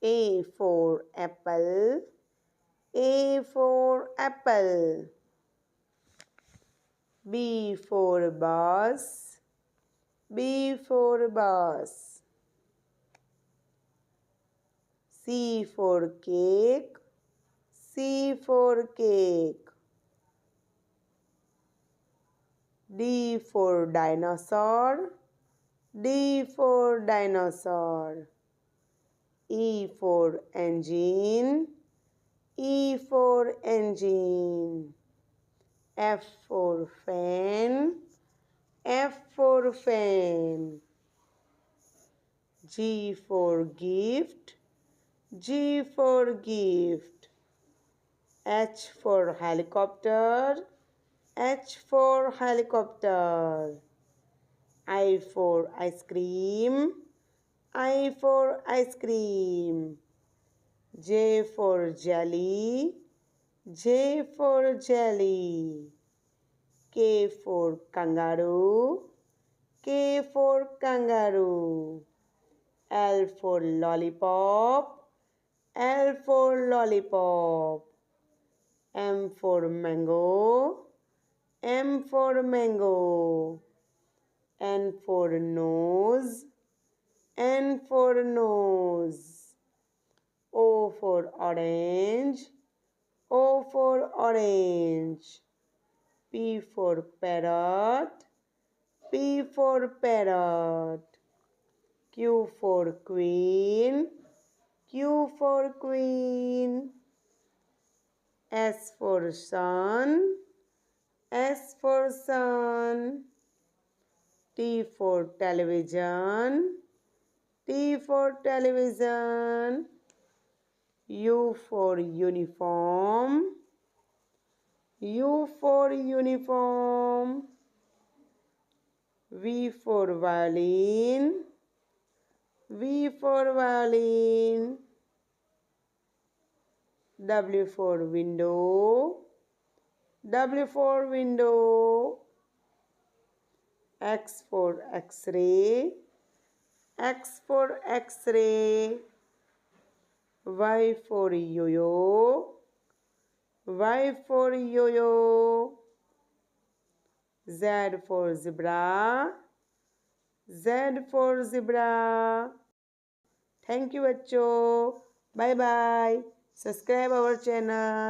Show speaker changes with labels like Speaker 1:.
Speaker 1: A for apple. A for apple. B for bus. B for bus. C for cake. C for cake. D for dinosaur. D for dinosaur. E for engine. E for engine. F for fan. F for fan. G for gift. G for gift. H for helicopter. H for helicopter. I for ice cream. I for ice cream. J for jelly. J for jelly. K for kangaroo. K for kangaroo. L for lollipop. L for lollipop. M for mango. M for mango. N for nose. N for nose. O for orange. O for orange. P for parrot. P for parrot. Q for queen. Q for queen. S for sun. S for sun. T for television. T for television. U for uniform. U for uniform. V for violin. V for violin. W for window. W for window. X for X-ray. X for X-ray. Y for yo-yo. Y for yo-yo. Z for zebra. Z for zebra. Thank you बच्चों. Bye bye. Subscribe our channel.